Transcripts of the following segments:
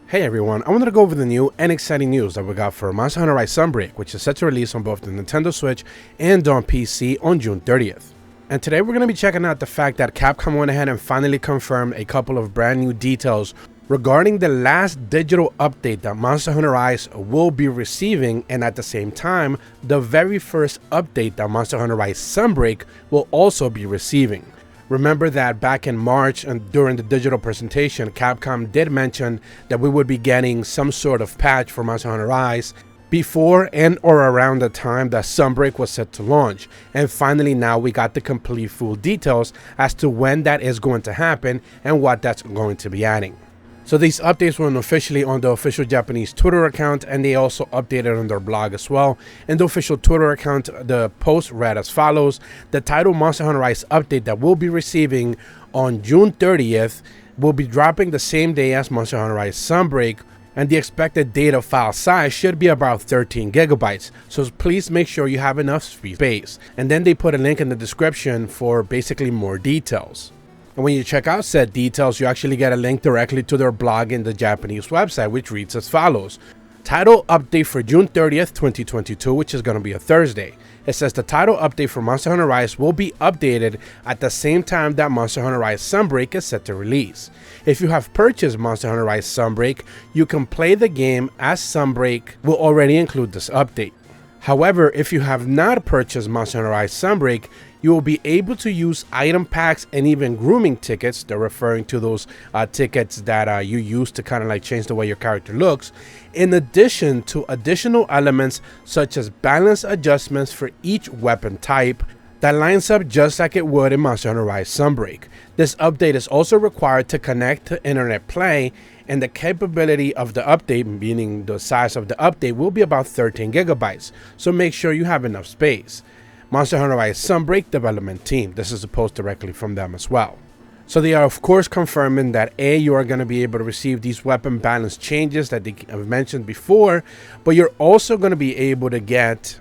Hey everyone, I wanted to go over the new and exciting news that we got for Monster Hunter Rise Sunbreak, which is set to release on both the Nintendo Switch and on PC on June 30th. And today we're going to be checking out the fact that Capcom went ahead and finally confirmed a couple of brand new details regarding the last digital update that Monster Hunter Rise will be receiving, and at the same time, the very first update that Monster Hunter Rise Sunbreak will also be receiving. Remember that back in March and during the digital presentation, Capcom did mention that we would be getting some sort of patch for Monster Hunter Rise before and or around the time that Sunbreak was set to launch. And finally now we got the complete full details as to when that is going to happen and what that's going to be adding. So these updates were officially on the official Japanese Twitter account, and they also updated on their blog as well. In the official Twitter account, the post read as follows: the title Monster Hunter Rise update that we'll be receiving on June 30th will be dropping the same day as Monster Hunter Rise Sunbreak, and the expected data file size should be about 13 gigabytes. So please make sure you have enough space. And then they put a link in the description for basically more details. And when you check out said details, you actually get a link directly to their blog in the Japanese website, which reads as follows: title update for June 30th, 2022, which is going to be a Thursday. It says the title update for Monster Hunter Rise will be updated at the same time that Monster Hunter Rise Sunbreak is set to release. If you have purchased Monster Hunter Rise Sunbreak, you can play the game as Sunbreak will already include this update. However, if you have not purchased Monster Hunter Rise Sunbreak, you will be able to use item packs and even grooming tickets. They're referring to those tickets that you use to kind of like change the way your character looks, in addition to additional elements such as balance adjustments for each weapon type that lines up just like it would in Monster Hunter Rise Sunbreak. This update is also required to connect to Internet Play, and the capability of the update, meaning the size of the update, will be about 13 gigabytes. So make sure you have enough space. Monster Hunter Rise Sunbreak development team. This is a post directly from them as well. So they are of course confirming that you are going to be able to receive these weapon balance changes that they have mentioned before, but you're also going to be able to get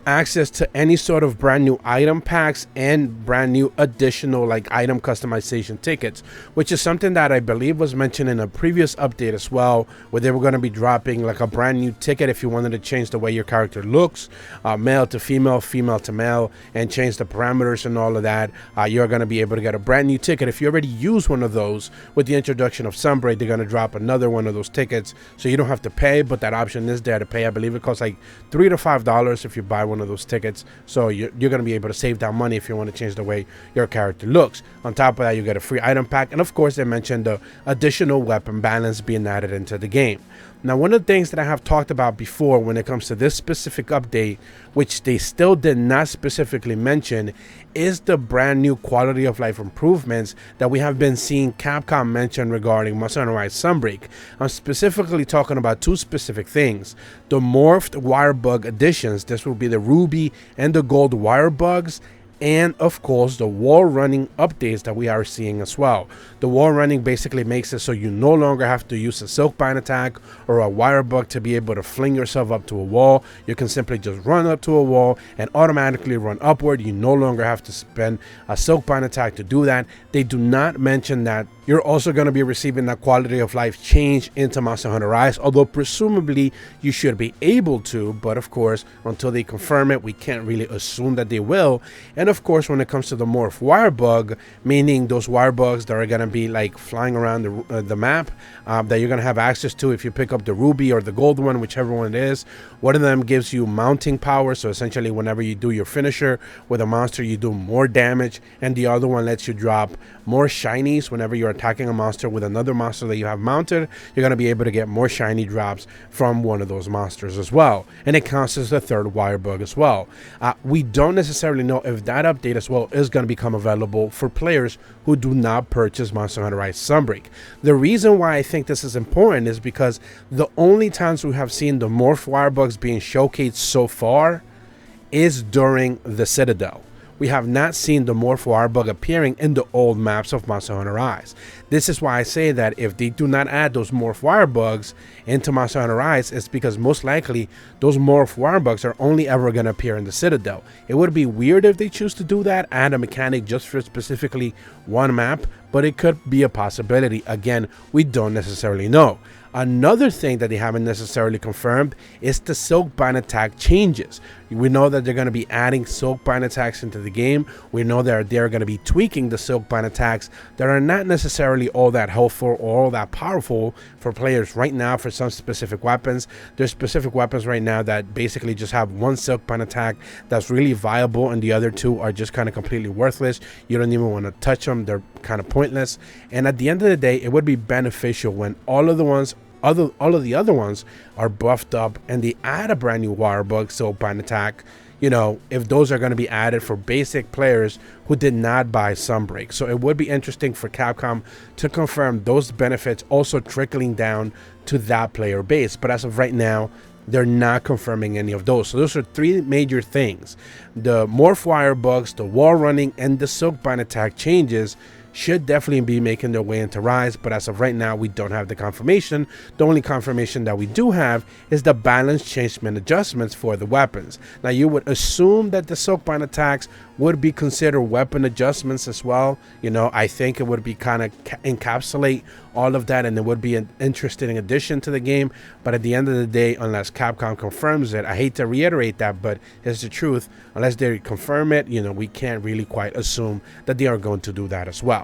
access to any sort of brand new item packs and brand new additional like item customization tickets, which is something that I believe was mentioned in a previous update as well, where they were going to be dropping like a brand new ticket if you wanted to change the way your character looks, male to female, female to male, and change the parameters and all of that. You're going to be able to get a brand new ticket. If you already use one of those with the introduction of Sunbreak, they're going to drop another one of those tickets, so you don't have to pay, but that option is there to pay. I believe it costs like $3 to $5 if you buy one of those tickets, so you're going to be able to save that money if you want to change the way your character looks. On top of that, you get a free item pack, and of course they mentioned the additional weapon balance being added into the game. Now, one of the things that I have talked about before when it comes to this specific update, which they still did not specifically mention, is the brand new quality of life improvements that we have been seeing Capcom mention regarding Monster Hunter Rise Sunbreak. I'm specifically talking about two specific things: the morphed wire bug additions. This will be the ruby and the gold wire bugs, and of course the wall running updates that we are seeing as well. The wall running basically makes it so you no longer have to use a silkbind attack or a wire bug to be able to fling yourself up to a wall. You can simply just run up to a wall and automatically run upward. You no longer have to spend a silkbind attack to do that. They do not mention that you're also going to be receiving that quality of life change into Monster Hunter Rise, although presumably you should be able to, but of course until they confirm it, we can't really assume that they will. And of course, when it comes to the morph wire bug, meaning those wire bugs that are going to be like flying around the map, that you're going to have access to if you pick up the ruby or the gold one, whichever one it is. One of them gives you mounting power, so essentially whenever you do your finisher with a monster, you do more damage, and the other one lets you drop more shinies. Whenever you're attacking a monster with another monster that you have mounted, you're going to be able to get more shiny drops from one of those monsters as well, and it counts as the third wire bug as well. We don't necessarily know if that update as well is going to become available for players who do not purchase Monster Hunter Rise Sunbreak. The reason why I think this is important is because the only times we have seen the morph wire bugs being showcased so far is during the Citadel. We have not seen the morph wire bug appearing in the old maps of Monster Hunter Rise. This is why I say that if they do not add those morph wire bugs into Monster Hunter Rise, it's because most likely those morph wire bugs are only ever going to appear in the Citadel. It would be weird if they choose to do that, add a mechanic just for specifically one map, but it could be a possibility. Again, we don't necessarily know. Another thing that they haven't necessarily confirmed is the Silkbind attack changes. We know that they're going to be adding Silkbind attacks into the game. We know that they're going to be tweaking the Silkbind attacks that are not necessarily all that helpful or all that powerful for players right now for some specific weapons. There's specific weapons right now that basically just have one Silkbind attack that's really viable, and the other two are just kind of completely worthless. You don't even want to touch them. They're kind of pointless. And at the end of the day, it would be beneficial when all of the other ones are buffed up and they add a brand new wire bug Silkbind attack, you know, if those are going to be added for basic players who did not buy Sunbreak. So it would be interesting for Capcom to confirm those benefits also trickling down to that player base. But as of right now, they're not confirming any of those. So those are three major things: the morph wire bugs, the wall running, and the Silkbind attack changes should definitely be making their way into Rise, but as of right now, we don't have the confirmation. The only confirmation that we do have is the balance changement adjustments for the weapons. Now, you would assume that the Silkbind attacks would be considered weapon adjustments as well. You know, I think it would be kind of encapsulate all of that, and it would be an interesting addition to the game. But at the end of the day, unless Capcom confirms it, I hate to reiterate that, but it's the truth. Unless they confirm it, you know, we can't really quite assume that they are going to do that as well.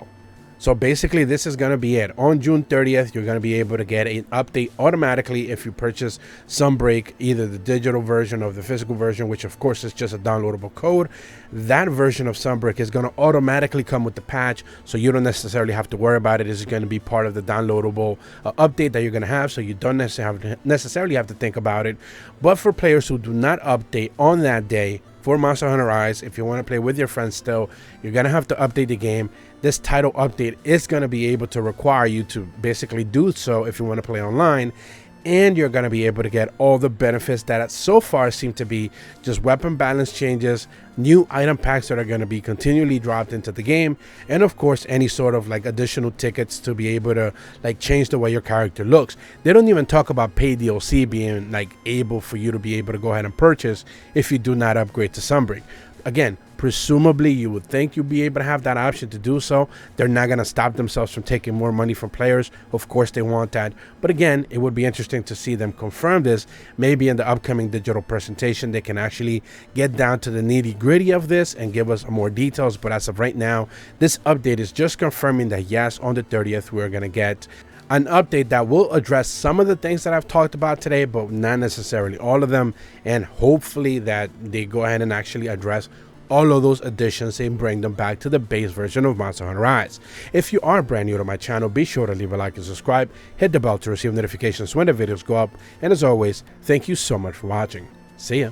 So basically, this is going to be it. On June 30th, you're going to be able to get an update automatically if you purchase Sunbreak, either the digital version or the physical version, which of course is just a downloadable code. That version of Sunbreak is going to automatically come with the patch, so you don't necessarily have to worry about it. It's going to be part of the downloadable update that you're going to have, so you don't necessarily have to think about it. But for players who do not update on that day, for Monster Hunter Rise, if you want to play with your friends still, you're going to have to update the game. This title update is going to be able to require you to basically do so if you want to play online. And you're going to be able to get all the benefits that so far seem to be just weapon balance changes, new item packs that are going to be continually dropped into the game, and of course any sort of like additional tickets to be able to like change the way your character looks. They don't even talk about paid DLC being like able for you to be able to go ahead and purchase if you do not upgrade to Sunbreak. Again, presumably you would think you'd be able to have that option to do so. They're not going to stop themselves from taking more money from players. Of course they want that, but again, it would be interesting to see them confirm this. Maybe in the upcoming digital presentation they can actually get down to the nitty-gritty of this and give us more details. But as of right now, this update is just confirming that yes, on the 30th we're going to get an update that will address some of the things that I've talked about today, but not necessarily all of them, and hopefully that they go ahead and actually address all of those additions and bring them back to the base version of Monster Hunter Rise. If you are brand new to my channel, be sure to leave a like and subscribe, hit the bell to receive notifications when the videos go up, and as always, thank you so much for watching. See ya.